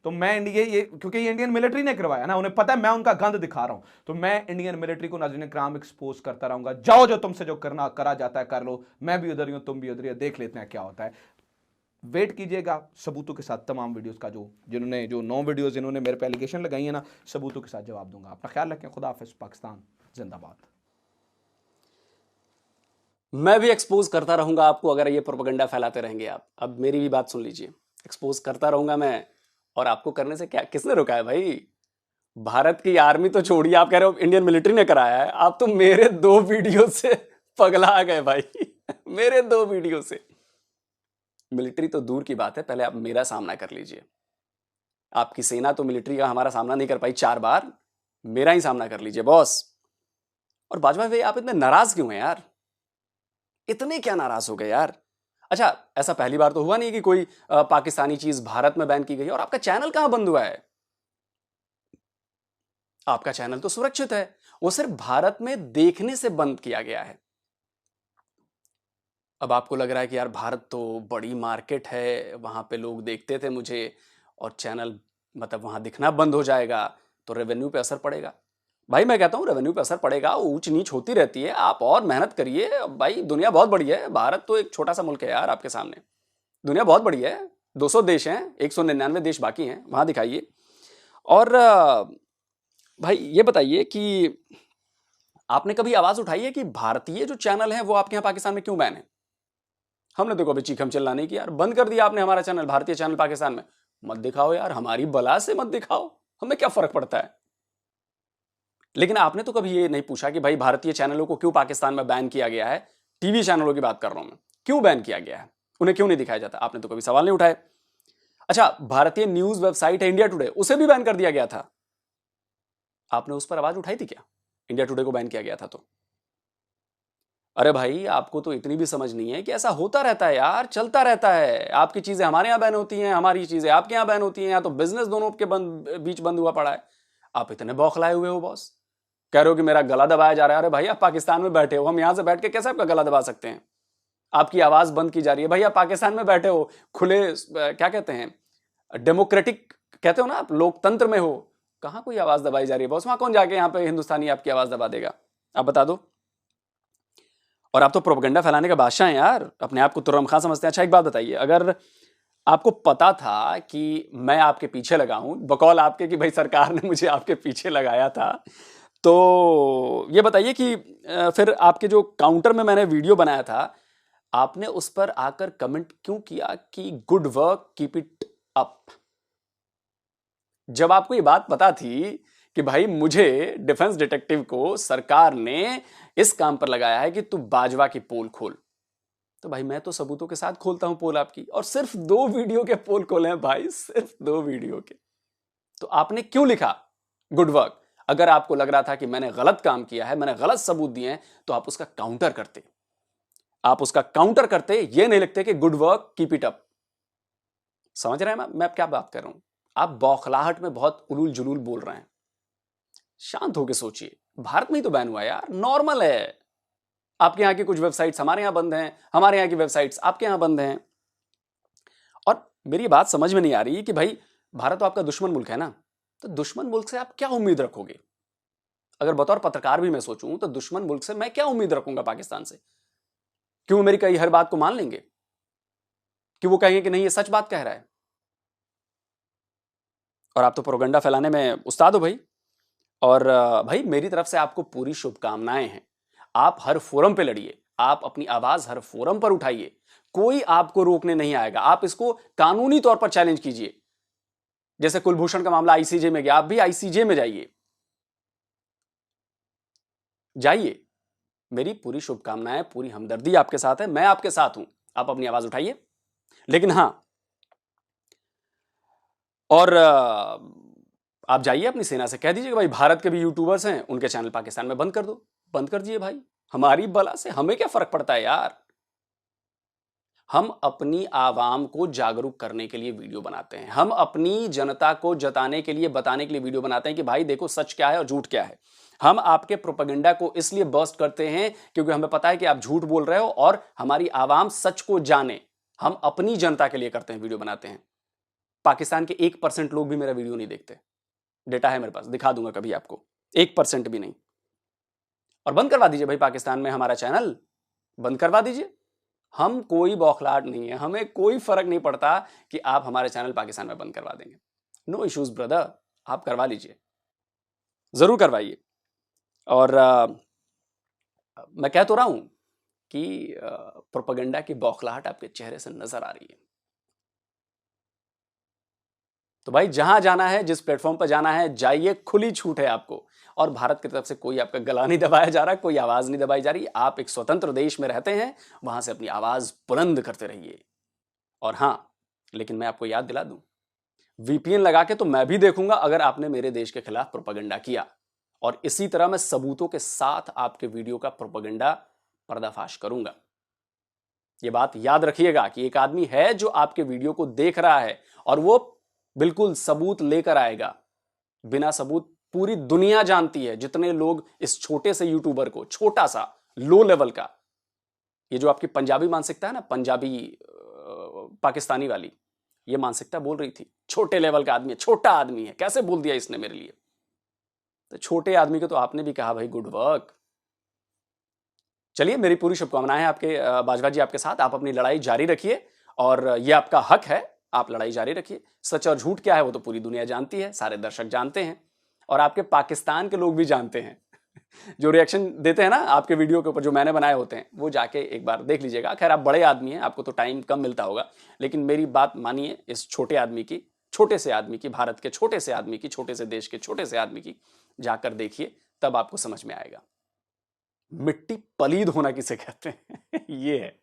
तो मैं ये क्योंकि ये इंडियन मिलिट्री ने करवाया ना, उन्हें पता है मैं उनका गंद दिखा रहा हूं, तो मैं इंडियन मिलिट्री को नाज़रीन इकराम एक्सपोज करता रहूंगा। जाओ, जो तुमसे जो करना करा जाता है कर लो, मैं भी उधर ही हूं, तुम भी उधर ही, देख लेते हैं क्या होता है। वेट कीजिएगा सबूतों के साथ तमाम वीडियोस का, जो 9 वीडियोस जिन्होंने मेरे पे एलिगेशन लगाई है ना, सबूतों के साथ जवाब दूंगा। अपना ख्याल रखें, खुदा हाफिज, पाकिस्तान जिंदाबाद। मैं भी एक्सपोज करता रहूंगा आपको अगर ये प्रोपेगेंडा फैलाते रहेंगे आप। अब मेरी भी बात सुन लीजिए, एक्सपोज करता रहूंगा मैं, और आपको करने से क्या किसने रोका है भाई? भारत की आर्मी तो छोड़िए, आप कह रहे हो इंडियन मिलिट्री ने कराया है, आप तो मेरे 2 वीडियो से पगला गए भाई। मेरे 2 वीडियो से। मिलिट्री तो दूर की बात है, पहले आप मेरा सामना कर लीजिए। आपकी सेना तो मिलिट्री का हमारा सामना नहीं कर पाई 4 बार, मेरा ही सामना कर लीजिए बॉस। और बाजवा भाई आप इतने नाराज क्यों हैं यार? इतने क्या नाराज हो गए यार? अच्छा, ऐसा पहली बार तो हुआ नहीं कि कोई पाकिस्तानी चीज भारत में बैन की गई और आपका चैनल कहां बंद हुआ है? आपका चैनल तो सुरक्षित है, वो सिर्फ भारत में देखने से बंद किया गया है। अब आपको लग रहा है कि यार भारत तो बड़ी मार्केट है, वहां पे लोग देखते थे मुझे, और चैनल मतलब वहां दिखना बंद हो जाएगा तो रेवेन्यू पे असर पड़ेगा। भाई मैं कहता हूं रेवेन्यू पे असर पड़ेगा, ऊंच नीच होती रहती है, आप और मेहनत करिए भाई। दुनिया बहुत बड़ी है, भारत तो एक छोटा सा मुल्क है यार आपके सामने। दुनिया बहुत बड़ी है, 200 देश हैं, 199 देश बाकी हैं, वहां दिखाइए। और भाई ये बताइए कि आपने कभी आवाज उठाई है कि भारतीय जो चैनल है वो आपके यहाँ पाकिस्तान में क्यों बैन है? हमने तो कभी चीखम चिल्ला नहीं किया यार, बंद कर दिया आपने हमारा चैनल, भारतीय चैनल पाकिस्तान में। मत दिखाओ यार, हमारी बला से मत दिखाओ, हमें क्या फर्क पड़ता है। लेकिन आपने तो कभी ये नहीं पूछा कि भाई भारतीय चैनलों को क्यों पाकिस्तान में बैन किया गया है? टीवी चैनलों की बात कर रहा हूं मैं, क्यों बैन किया गया है, उन्हें क्यों नहीं दिखाया जाता? आपने तो कभी सवाल नहीं उठाए। अच्छा, भारतीय न्यूज वेबसाइट है इंडिया टुडे, उसे भी बैन कर दिया गया था, आपने उस पर आवाज उठाई थी क्या? इंडिया टुडे को बैन किया गया था तो। अरे भाई आपको तो इतनी भी समझ नहीं है कि ऐसा होता रहता है यार, चलता रहता है। आपकी चीजें हमारे यहां बैन होती हैं, हमारी चीजें आपके यहां बैन होती हैं, या तो बिजनेस दोनों के बीच बंद हुआ पड़ा है। आप इतने बौखलाए हुए हो बॉस, कह रहे हो कि मेरा गला दबाया जा रहा है। अरे भाई आप पाकिस्तान में बैठे हो, हम यहां से बैठ के कैसे आपका गला दबा सकते हैं? आपकी आवाज बंद की जा रही है। भाई आप पाकिस्तान में बैठे हो, खुले क्या कहते हैं, डेमोक्रेटिक कहते हो ना आप, लोकतंत्र में हो, कहां कोई आवाज दबाई जा रही है बॉस? वहां कौन जाके यहाँ पे हिंदुस्तानी आपकी आवाज दबा देगा? आप बता दो। और आप तो प्रोपेगेंडा फैलाने का बादशाह हैं यार, अपने आप को तुर्रम खां समझते हैं। अच्छा एक बात बताइए, अगर आपको पता था कि मैं आपके पीछे लगा हूं, बकौल आपके कि भाई सरकार ने मुझे आपके पीछे लगाया था, तो ये बताइए कि फिर आपके जो काउंटर में मैंने वीडियो बनाया था, आपने उस पर आकर कमेंट क्यों किया कि good work, keep it up? जब आपको ये बात पता थी कि भाई मुझे डिफेंस डिटेक्टिव को सरकार ने इस काम पर लगाया है कि तू बाजवा की पोल खोल। तो भाई मैं तो सबूतों के साथ खोलता हूं पोल आपकी, और सिर्फ 2 वीडियो के पोल खोले हैं भाई, सिर्फ 2 वीडियो के। तो आपने क्यों लिखा गुड वर्क? अगर आपको लग रहा था कि मैंने गलत काम किया है, मैंने गलत सबूत दिए हैं, तो आप उसका काउंटर करते। आप उसका काउंटर करते, ये नहीं लिखते कि good work keep it up. समझ रहे हैं मैं क्या बात कर रहा हूं? आप बौखलाहट में बहुत उलूल जुलूल बोल रहे हैं। शांत होकर सोचिए, भारत में ही तो बैन हुआ है यार, नॉर्मल है। आपके यहां की कुछ वेबसाइट्स हमारे यहां बंद हैं, हमारे यहां की वेबसाइट्स आपके यहां बंद हैं। और मेरी बात समझ में नहीं आ रही कि भाई भारत तो आपका दुश्मन मुल्क है ना, तो दुश्मन मुल्क से आप क्या उम्मीद रखोगे? अगर बतौर पत्रकार भी मैं सोचूं तो दुश्मन मुल्क से मैं क्या उम्मीद रखूंगा पाकिस्तान से? क्यों मेरी कही हर बात को मान लेंगे? कि वो कहेंगे कि नहीं ये सच बात कह रहा है? और आप तो प्रोपेगेंडा फैलाने में उस्ताद हो भाई। और भाई मेरी तरफ से आपको पूरी शुभकामनाएं हैं। आप हर फोरम पे लड़िए, आप अपनी आवाज हर फोरम पर उठाइए, कोई आपको रोकने नहीं आएगा। आप इसको कानूनी तौर पर चैलेंज कीजिए। जैसे कुलभूषण का मामला आईसीजे में गया, आप भी आईसीजे में जाइए, जाइए। मेरी पूरी शुभकामनाएं, पूरी हमदर्दी आपके साथ है, मैं आपके साथ हूं। आप अपनी आवाज उठाइए। लेकिन हां, और आप जाइए अपनी सेना से कह दीजिए कि भाई भारत के भी यूट्यूबर्स हैं, उनके चैनल पाकिस्तान में बंद कर दो, बंद कर दीजिए भाई। हमारी बला से हमें क्या फर्क पड़ता है यार? हम अपनी आवाम को जागरूक करने के लिए वीडियो बनाते हैं, हम अपनी जनता को जताने के लिए, बताने के लिए वीडियो बनाते हैं कि भाई देखो सच क्या है और झूठ क्या है। हम आपके प्रोपेगेंडा को इसलिए बर्स्ट करते हैं क्योंकि हमें पता है कि आप झूठ बोल रहे हो और हमारी आवाम सच को जाने। हम अपनी जनता के लिए करते हैं, वीडियो बनाते हैं। पाकिस्तान के 1% लोग भी मेरा वीडियो नहीं देखते। डेटा है मेरे पास, दिखा दूंगा कभी आपको। 1% भी नहीं। और बंद करवा दीजिए भाई पाकिस्तान में हमारा चैनल, बंद करवा दीजिए। हम कोई बौखलाहट नहीं है, हमें कोई फर्क नहीं पड़ता कि आप हमारे चैनल पाकिस्तान में बंद करवा देंगे। नो इश्यूज ब्रदर, आप करवा लीजिए, जरूर करवाइए। और मैं कह तो रहा हूं कि प्रोपेगेंडा की बौखलाहट आपके चेहरे से नजर आ रही है। तो भाई जहां जाना है, जिस प्लेटफॉर्म पर जाना है, जाइए, खुली छूट है आपको। और भारत की तरफ से कोई आपका गला नहीं दबाया जा रहा, कोई आवाज नहीं दबाई जा रही। आप एक स्वतंत्र देश में रहते हैं, वहां से अपनी आवाज बुलंद करते रहिए। और हां, लेकिन मैं आपको याद दिला दूं, वीपीएन लगा के तो मैं भी देखूंगा अगर आपने मेरे देश के खिलाफ प्रोपेगेंडा किया। और इसी तरह मैं सबूतों के साथ आपके वीडियो का प्रोपेगेंडा पर्दाफाश करूंगा। यह बात याद रखिएगा कि एक आदमी है जो आपके वीडियो को देख रहा है और वो बिल्कुल सबूत लेकर आएगा। बिना सबूत पूरी दुनिया जानती है, जितने लोग इस छोटे से यूट्यूबर को, छोटा सा लो लेवल का, ये जो आपकी पंजाबी मानसिकता है ना, पंजाबी पाकिस्तानी वाली, ये मानसिकता बोल रही थी छोटे लेवल का आदमी है, छोटा आदमी है, कैसे बोल दिया इसने मेरे लिए। तो छोटे आदमी को तो आपने भी कहा भाई गुड वर्क। चलिए, मेरी पूरी शुभकामनाएं आपके बाजवा जी आपके साथ। आप अपनी लड़ाई जारी रखिए और ये आपका हक है, आप लड़ाई जारी रखिए। सच और झूठ क्या है वो तो पूरी दुनिया जानती है, सारे दर्शक जानते हैं और आपके पाकिस्तान के लोग भी जानते हैं। जो रिएक्शन देते हैं ना आपके वीडियो के ऊपर, जो मैंने बनाए होते हैं, वो जाके एक बार देख लीजिएगा। खैर आप बड़े आदमी हैं, आपको तो टाइम कम मिलता होगा, लेकिन मेरी बात मानिए, इस छोटे आदमी की, छोटे से आदमी की, भारत के छोटे से आदमी की, छोटे से देश के छोटे से आदमी की जाकर देखिए, तब आपको समझ में आएगा मिट्टी पलीद होना किसे कहते हैं। ये है।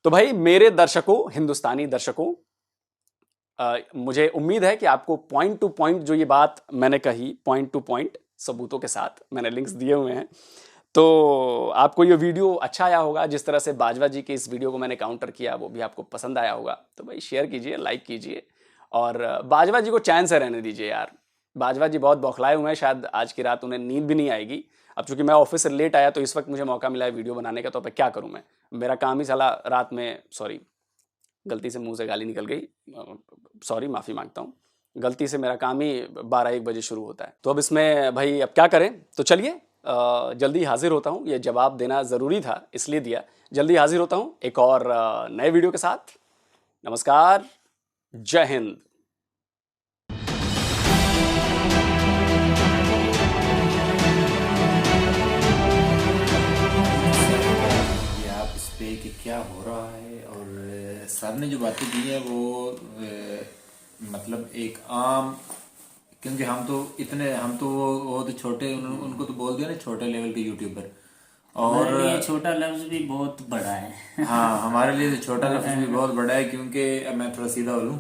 तो भाई मेरे दर्शकों, हिंदुस्तानी दर्शकों, मुझे उम्मीद है कि आपको पॉइंट टू पॉइंट जो ये बात मैंने कही, पॉइंट टू पॉइंट सबूतों के साथ मैंने लिंक्स दिए हुए हैं, तो आपको ये वीडियो अच्छा आया होगा। जिस तरह से बाजवा जी के इस वीडियो को मैंने काउंटर किया, वो भी आपको पसंद आया होगा। तो भाई शेयर कीजिए, लाइक कीजिए और बाजवा जी को चैन से रहने दीजिए यार। बाजवा जी बहुत बौखलाए हुए हैं, शायद आज की रात उन्हें नींद भी नहीं आएगी। अब चूंकि मैं ऑफिस से लेट आया तो इस वक्त मुझे मौका मिला है वीडियो बनाने का, तो अब क्या करूं मैं, मेरा काम ही साला रात में, सॉरी गलती से मुंह से गाली निकल गई, सॉरी माफ़ी मांगता हूँ, गलती से मेरा काम ही 12-1 बजे शुरू होता है। तो अब इसमें भाई अब क्या करें। तो चलिए जल्दी हाजिर होता हूँ, ये जवाब देना ज़रूरी था इसलिए दिया। जल्दी हाजिर होता हूँ एक और नए वीडियो के साथ। नमस्कार, जय हिंद। कि क्या हो रहा है, और सर ने जो बातें दी हैं वो मतलब एक आम क्योंकि हम तो वो तो छोटे उनको तो बोल दिया ना छोटे लेवल के यूट्यूबर। और हमारे लिए छोटा लफ्ज भी बहुत बड़ा है। हाँ, हमारे लिए तो छोटा लफ्ज भी बहुत बड़ा है, क्योंकि अब मैं थोड़ा सीधा बोलूँ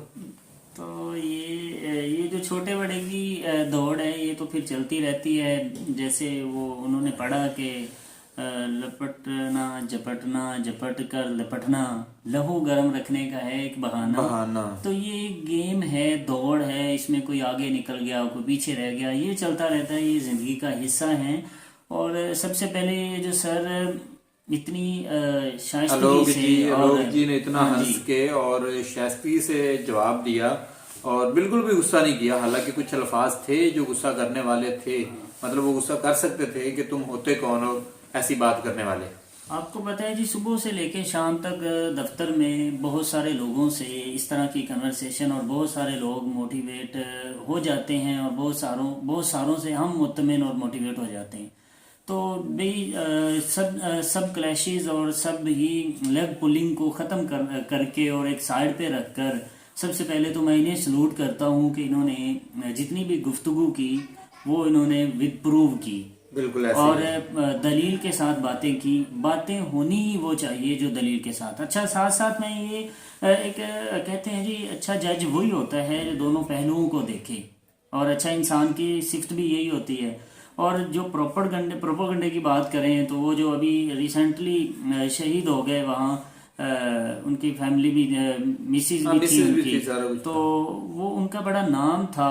तो ये जो छोटे बड़े की दौड़ है ये तो फिर चलती रहती है। जैसे वो उन्होंने पढ़ा कि लपटना झपटना झपट कर लपटना लहू गर्म रखने का है एक बहाना। तो ये एक गेम है, दौड़ है, इसमें कोई आगे निकल गया कोई पीछे रह गया, ये चलता रहता है, ये जिंदगी का हिस्सा है। और सबसे पहले ये जो सर इतनी शाइस्तगी से आलोक जी ने इतना हंस के और शाइस्तगी से जवाब दिया और बिल्कुल भी गुस्सा नहीं किया। हालांकि कुछ अल्फाज थे जो गुस्सा करने वाले थे, मतलब वो गुस्सा कर सकते थे कि तुम होते कौन हो ऐसी बात करने वाले। आपको पता है जी, सुबह से लेके शाम तक दफ्तर में बहुत सारे लोगों से इस तरह की कन्वर्सेशन और बहुत सारे लोग मोटिवेट हो जाते हैं और बहुत सारों से हम मुतमिन और मोटिवेट हो जाते हैं। तो भाई सब क्लैशेस और सब ही लेग पुलिंग को ख़त्म करके और एक साइड पे रखकर सबसे पहले तो मैं इन्हें सलूट करता हूँ कि इन्होंने जितनी भी गुफ्तगू की वो इन्होंने विद प्रूव की, बिल्कुल ऐसे और दलील के साथ बातें की। बातें होनी ही वो चाहिए जो दलील के साथ। अच्छा, साथ साथ में ये एक कहते हैं जी, अच्छा जज वही होता है जो दोनों पहलुओं को देखे, और अच्छा इंसान की सिफ्त भी यही होती है। और जो प्रोपोगंडे की बात करें तो वो जो अभी रिसेंटली शहीद हो गए वहाँ, उनकी फैमिली भी मिसिज भी थी उनकी, तो वो उनका बड़ा नाम था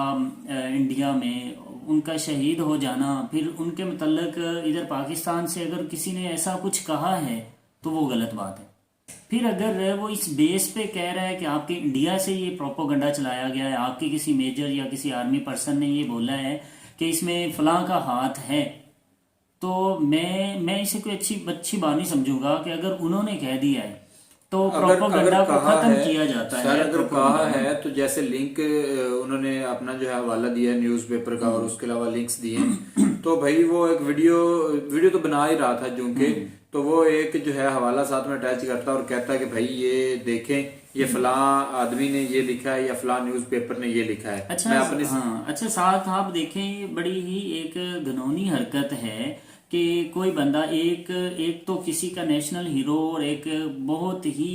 इंडिया में, उनका शहीद हो जाना, फिर उनके मतलब इधर पाकिस्तान से अगर किसी ने ऐसा कुछ कहा है तो वो गलत बात है। फिर अगर वो इस बेस पे कह रहा है कि आपके इंडिया से ये प्रोपोगंडा चलाया गया है, आपके किसी मेजर या किसी आर्मी पर्सन ने ये बोला है कि इसमें फलां का हाथ है, तो मैं इसे कोई अच्छी बात नहीं समझूंगा कि अगर उन्होंने कह दिया है तो प्रोपोगंडा को खत्म किया जाता है। अगर कहा है तो जैसे लिंक उन्होंने अपना जो है हवाला दिया न्यूज़पेपर का और उसके अलावा लिंक्स दिए, तो भाई वो एक वीडियो तो बना ही रहा था जो तो वो एक जो है हवाला साथ में अटैच करता और कहता है कि भाई ये देखें, ये फलां आदमी ने ये लिखा है या फलां न्यूज़पेपर ने ये लिखा है। अच्छा साथ आप देखें, बड़ी ही एक घिनौनी हरकत है कि कोई बंदा एक तो किसी का नेशनल हीरो और एक बहुत ही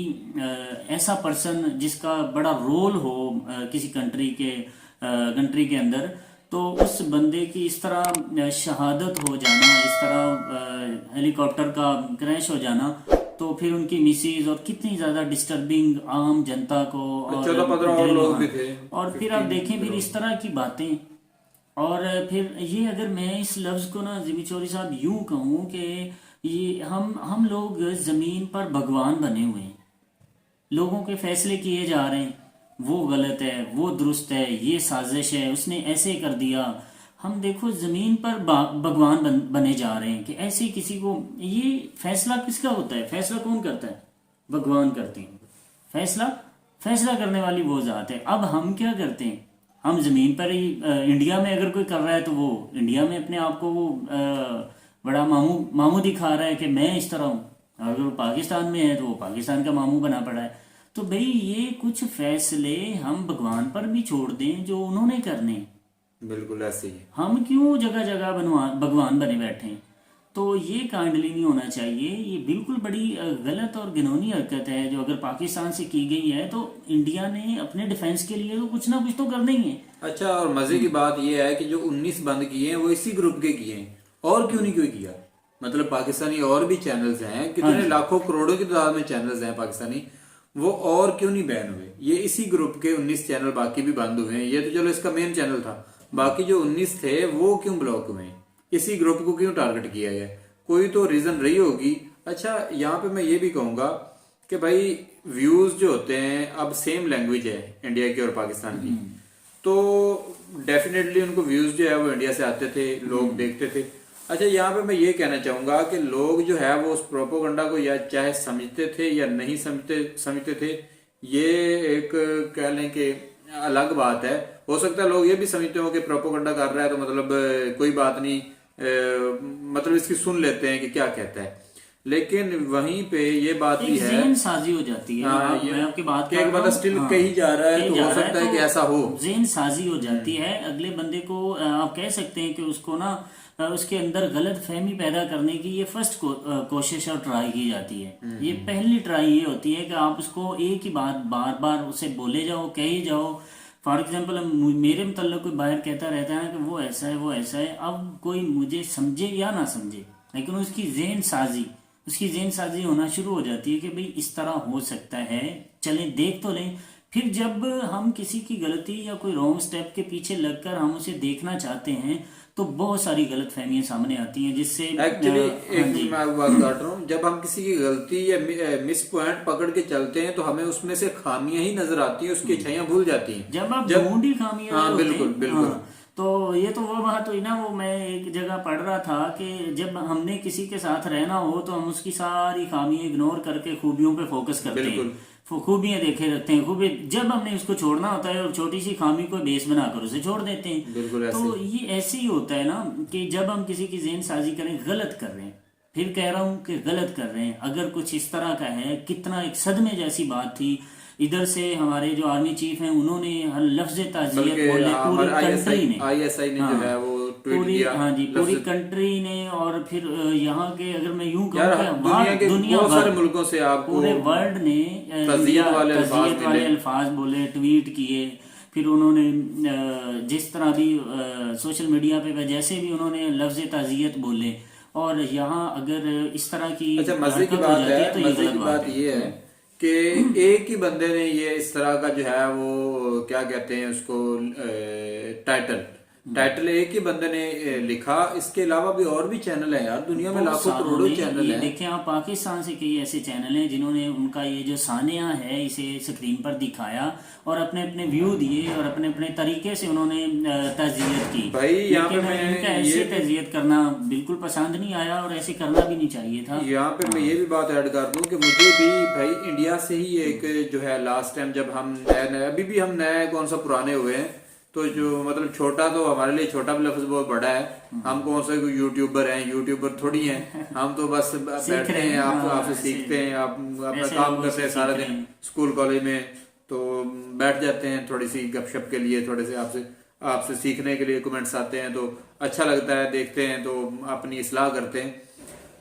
ऐसा पर्सन जिसका बड़ा रोल हो किसी कंट्री के अंदर, तो उस बंदे की इस तरह शहादत हो जाना, इस तरह हेलीकॉप्टर का क्रैश हो जाना, तो फिर उनकी मिसेज और कितनी ज्यादा डिस्टर्बिंग आम जनता को, और लोग भी थे। और फिर आप देखें फिर इस तरह की बातें, और फिर ये अगर मैं इस लफ्ज को ना जिमी चौधरी साहब यूं कहूं कि ये हम लोग जमीन पर भगवान बने हुए हैं, लोगों के फैसले किए जा रहे हैं, वो गलत है, वो दुरुस्त है, ये साजिश है, उसने ऐसे कर दिया। हम देखो जमीन पर भगवान बने जा रहे हैं कि ऐसे किसी को, ये फैसला किसका होता है? फैसला कौन करता है? भगवान करते हैं। फैसला करने वाली वो जात है। अब हम क्या करते हैं? हम जमीन पर ही इंडिया में अगर कोई कर रहा है तो वो इंडिया में अपने आप को वो बड़ा मामू दिखा रहा है कि मैं इस तरह हूँ, अगर वो पाकिस्तान में है तो वो पाकिस्तान का मामू बना पड़ा है। तो भाई ये कुछ फैसले हम भगवान पर भी छोड़ दें जो उन्होंने करने, बिल्कुल ऐसे ही। हम क्यों जगह जगह भगवान बने बैठे हैं? तो ये काइंडली नहीं होना चाहिए। ये बिल्कुल बड़ी गलत और घिनौनी हरकत है जो अगर पाकिस्तान से की गई है, तो इंडिया ने अपने डिफेंस के लिए तो कुछ ना कुछ तो करना ही है। अच्छा, और मजे की बात ये है कि जो 19 बंद किए हैं वो इसी ग्रुप के किए हैं, और क्यों नहीं कोई किया? मतलब पाकिस्तानी और भी चैनल्स हैं, कितने लाखों करोड़ों की तादाद में चैनल्स हैं पाकिस्तानी, वो और क्यों नहीं बैन हुए? ये इसी ग्रुप के 19 चैनल बाकी भी बंद हुए हैं। ये तो चलो इसका मेन चैनल था, बाकी जो 19 थे वो क्यों ब्लॉक हुए? इसी ग्रुप को क्यों टारगेट किया गया? कोई तो रीजन रही होगी। अच्छा, यहाँ पे मैं ये भी कहूंगा कि भाई व्यूज जो होते हैं, अब सेम लैंग्वेज है इंडिया की और पाकिस्तान की, तो डेफिनेटली उनको व्यूज जो है वो इंडिया से आते थे, लोग देखते थे। अच्छा, यहाँ पे मैं ये कहना चाहूंगा कि लोग जो है वो उस प्रोपोगंडा को या चाहे समझते थे या नहीं समझते थे, ये एक कह लें कि अलग बात है। हो सकता है लोग ये भी समझते हो कि प्रोपोगंडा कर रहा है तो मतलब कोई बात नहीं, मतलब इसकी सुन लेते हैं कि क्या कहता है। लेकिन वहीं पे ये बात भी एक है, ज़हन साजी हो जाती है। हाँ, मैं आपकी बात कि कर एक रहा बंदा हूँ, स्टिल हाँ, कहीं जा रहा है कहीं तो जा हो रहा है सकता है तो कि ऐसा हो। ज़हन साजी हो जाती है अगले बंदे को। आप कह सकते हैं कि उसको ना उसके अंदर गलत फहमी पैदा करने की ये फर्स्ट कोशिश और ट्राई की जाती है। ये पहली ट्राई ये होती है कि आप उसको एक ही बात बार बार उसे बोले जाओ, कहे जाओ। फॉर एग्जाम्पल मेरे मतलब कोई बाहर कहता रहता है ना कि वो ऐसा है, वो ऐसा है। अब कोई मुझे समझे या ना समझे, लेकिन उसकी जेन साजी होना शुरू हो जाती है कि भाई इस तरह हो सकता है, चलें देख तो लें। फिर जब हम किसी की गलती या कोई रॉन्ग स्टेप के पीछे लगकर हम उसे देखना चाहते हैं तो बहुत सारी गलत फहमियां सामने आती हैं, जिससे एक्चुअली हाँ एक जी, मैं बात काट रहा हूँ, जब हम किसी की गलती या मिस पॉइंट पकड़ के चलते हैं तो हमें उसमें से खामियां ही नजर आती हैं, उसकी अच्छाइयां भूल जाती हैं। जब आप ढूंढ ही खामियां हाँ होते बिल्कुल हैं, बिल्कुल। हाँ, तो ये तो वो बात हुई ना, वो मैं एक जगह पढ़ रहा था कि जब हमने किसी के साथ रहना हो तो हम उसकी सारी खामियां इग्नोर करके खूबियों पे फोकस करते हैं, बिल्कुल। खूबियां देखे रखते हैं खूबी। जब हमने उसको छोड़ना होता है और छोटी सी खामी को बेस बनाकर उसे छोड़ देते हैं। बिल्कुल ऐसे तो ये ऐसे ही होता है ना कि जब हम किसी की जेन साजी करें, गलत कर रहे हैं, फिर कह रहा हूं कि गलत कर रहे हैं। अगर कुछ इस तरह का है, कितना एक सदमे जैसी बात थी। इधर से हमारे जो आर्मी चीफ हैं उन्होंने हर लफ्ज ताज़ियत बोले पूरी कंट्री ने, आईएसआई ने जो हाँ, है वो ट्वीट पूरी, किया, हाँ जी, पूरी लफ्ज़- कंट्री ने। और फिर यहाँ के अगर मैं यूं यार कहूँ कि दुनिया के बहुत सारे भर, मुल्कों से आपको पूरे वर्ल्ड ने तज़ियत वाले अल्फाज तज़ियत वाले मिले। अल्फाज बोले, ट्वीट किए। फिर उन्होंने जिस तरह भी सोशल मीडिया पे जैसे भी उन्होंने लफ्ज ताज़ियत बोले। और यहाँ अगर इस तरह की अच्छा मजे की हरकत हो बात जाती है, तो ये मजे गलत की बात है। ये है कि एक ही बंदे ने ये इस तरह का जो है वो क्या कहते हैं उसको टाइटल एक ही बंदे ने लिखा। इसके अलावा भी और भी चैनल है यार, दुनिया में बहुत लाखों सालों करोड़ों में चैनल ये हैं। देखें आप, पाकिस्तान से कई ऐसे चैनल हैं जिन्होंने उनका ये जो सानिया है इसे स्क्रीन पर दिखाया और अपने अपने व्यू दिए और अपने अपने तरीके से उन्होंने ताज़ियत की। भाई यहाँ पे लेकिन मैं इनका ऐसे ताज़ियत करना बिल्कुल पसंद नहीं आया और ऐसे करना भी नहीं चाहिए था। यहाँ पे मैं ये भी बात ऐड कर दूं कि मुझे भी भाई इंडिया से ही एक जो है लास्ट टाइम जब हम नए अभी भी हम नए कौन सा पुराने हुए हैं, तो जो मतलब छोटा तो हमारे लिए छोटा भी लफ्ज बहुत बड़ा है। हम कौन सा कोई यूट्यूबर हैं, यूट्यूबर थोड़ी हैं हम, तो बस बैठते हैं, आपसे सीखते हैं, आप अपना काम करते हैं सारा दिन स्कूल कॉलेज में, तो बैठ जाते हैं थोड़ी सी गपशप के लिए, थोड़े से आपसे सीखने के लिए कमेंट्स आते हैं तो अच्छा लगता है, देखते हैं तो अपनी इस्लाह करते हैं।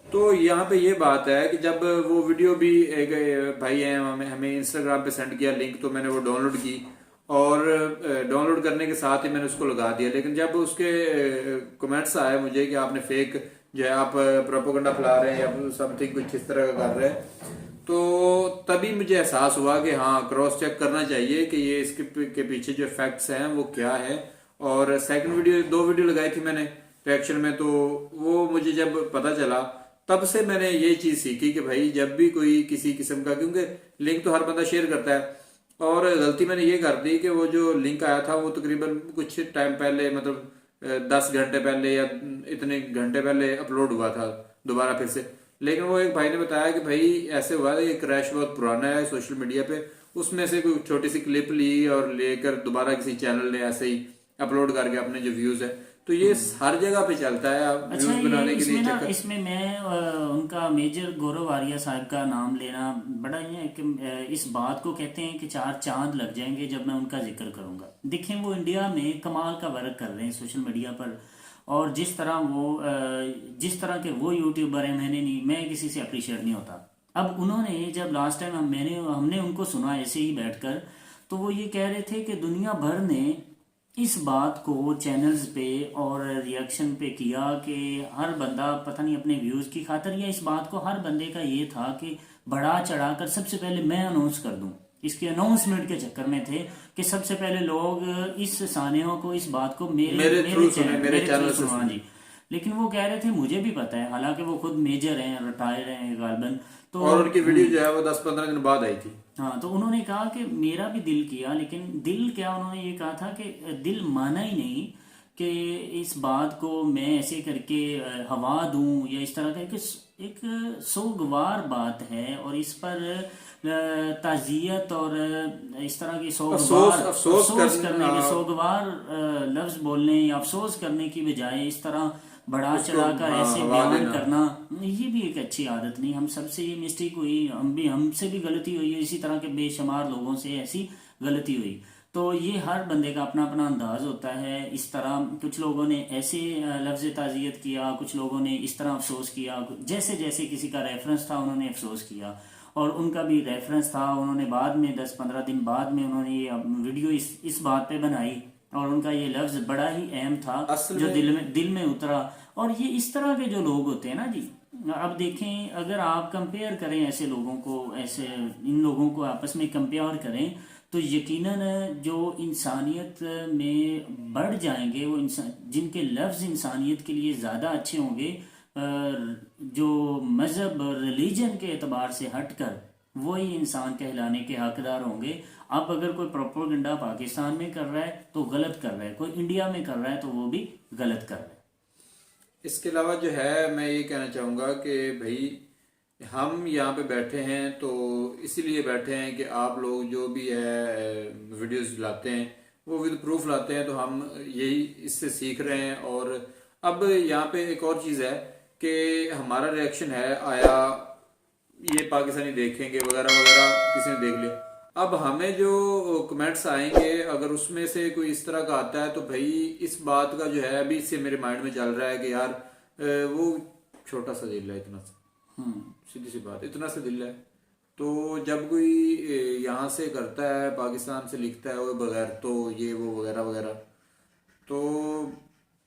तो यहाँ पे ये बात है कि जब वो वीडियो भी एक भाई हैं हमें इंस्टाग्राम पे सेंड किया लिंक, तो मैंने वो डाउनलोड की और डाउनलोड करने के साथ ही मैंने उसको लगा दिया। लेकिन जब उसके कमेंट्स आए मुझे कि आपने फेक जो है आप प्रोपेगेंडा फैला रहे हैं या समथिंग कुछ इस तरह का कर रहे हैं, तो तभी मुझे एहसास हुआ कि हाँ क्रॉस चेक करना चाहिए कि ये इसके पीछे जो फैक्ट्स हैं वो क्या है। और सेकंड वीडियो, 2 वीडियो लगाई थी मैंने रिएक्शन में, तो वो मुझे जब पता चला तब से मैंने ये चीज सीखी कि भाई जब भी कोई किसी किस्म का, क्योंकि लिंक तो हर बंदा शेयर करता है, और गलती मैंने ये कर दी कि वो जो लिंक आया था वो तकरीबन कुछ टाइम पहले, मतलब 10 घंटे पहले या इतने घंटे पहले अपलोड हुआ था दोबारा फिर से। लेकिन वो एक भाई ने बताया कि भाई ऐसे हुआ है, ये क्रैश बहुत पुराना है सोशल मीडिया पे, उसमें से कोई छोटी सी क्लिप ली और लेकर दोबारा किसी चैनल ने ऐसे ही अपलोड करके अपने जो व्यूज है, तो ये हर जगह पे चलता है अच्छा, व्यूज बनाने के लिए चक्कर। इसमें मैं उनका मेजर गौरव आर्या साहब का नाम लेना बड़ा ही है कि इस बात को कहते हैं कि 4 चांद लग जाएंगे जब मैं उनका जिक्र करूंगा। देखें वो इंडिया में कमाल का वर्क कर रहे हैं सोशल मीडिया पर, और जिस तरह के वो यूट्यूबर हैं, मैं किसी से अप्रिशिएट नहीं होता। अब उन्होंने जब लास्ट टाइम हमने उनको सुना ऐसे ही बैठकर, तो वो ये कह रहे थे कि दुनिया भर ने इस बात को चैनल्स पे और रिएक्शन पे किया कि हर बंदा पता नहीं अपने व्यूज की खातिर, या इस बात को हर बंदे का ये था कि बढ़ा चढ़ाकर सबसे पहले मैं अनाउंस कर दूं, इसके अनाउंसमेंट के चक्कर में थे कि सबसे पहले लोग इस सानियों को, इस बात को मेरे चैनल से सुना जी। लेकिन वो कह रहे थे मुझे भी पता है, हालांकि वो खुद मेजर हैं, रिटायर हैं गालबन, तो और उनकी वीडियो जो है वो 10-15 दिन बाद आई थी। हाँ, तो उन्होंने कहा कि मेरा भी दिल किया, लेकिन दिल क्या, उन्होंने ये कहा था कि दिल माना ही नहीं कि इस बात को मैं ऐसे करके हवा दूं या इस तरह का, एक सोगवार बात है और इस पर ताजियत और इस तरह की अफसोस करने के सोगवार लफ्ज बोलने या अफसोस करने की बजाय इस तरह बढ़ा उसको, चढ़ाकर हाँ, ऐसे हवा बयान देना। करना, ये भी एक अच्छी आदत नहीं। हम सबसे ये मिस्टेक हुई, हमसे भी गलती हुई है, इसी तरह के बेशुमार लोगों से ऐसी गलती हुई। तो ये हर बंदे का अपना अपना अंदाज होता है। इस तरह कुछ लोगों ने ऐसे लफ्ज़ ताज़ियत किया, कुछ लोगों ने इस तरह अफसोस किया, जैसे जैसे किसी का रेफरेंस था उन्होंने अफसोस किया, और उनका भी रेफरेंस था, उन्होंने बाद में 10-15 दिन बाद में उन्होंने ये वीडियो इस बात पे बनाई, और उनका ये लफ्ज़ बड़ा ही अहम था असल जो में- दिल में उतरा। और ये इस तरह के जो लोग होते हैं ना जी, अब देखें, अगर आप कंपेयर करें ऐसे लोगों को, ऐसे इन लोगों को आपस में कंपेयर करें, तो यकीनन जो इंसानियत में बढ़ जाएंगे, वो इंसान जिनके लफ्ज़ इंसानियत के लिए ज़्यादा अच्छे होंगे, जो मज़हब रिलीजन के एतबार से हटकर, वही इंसान कहलाने के हकदार होंगे। अब अगर कोई प्रोपेगेंडा पाकिस्तान में कर रहा है तो गलत कर रहा है, कोई इंडिया में कर रहा है तो वो भी गलत कर रहा है। इसके अलावा जो है मैं ये कहना चाहूँगा कि भाई हम यहाँ पे बैठे हैं तो इसीलिए बैठे हैं कि आप लोग जो भी है वीडियोस लाते हैं वो विद प्रूफ लाते हैं, तो हम यही इससे सीख रहे हैं। और अब यहाँ पे एक और चीज़ है कि हमारा रिएक्शन है, आया ये पाकिस्तानी देखेंगे वगैरह वगैरह, किसी ने देख लिया। अब हमें जो कमेंट्स आएंगे अगर उसमें से कोई इस तरह का आता है तो भाई इस बात का जो है अभी इससे मेरे माइंड में चल रहा है कि यार वो छोटा सा दिल है, इतना सा, सीधी सी बात, इतना सा दिल है। तो जब कोई यहाँ से करता है, पाकिस्तान से लिखता है वो बगैर तो ये वो वगैरह वगैरह, तो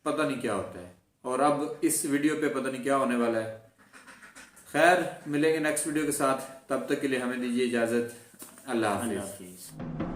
पता नहीं क्या होता है। और अब इस वीडियो पे पता नहीं क्या होने वाला है। खैर, मिलेंगे नेक्स्ट वीडियो के साथ, तब तक के लिए हमें दीजिए इजाज़त। अल्लाह हाफिज़। अल्लाह हाफिज़।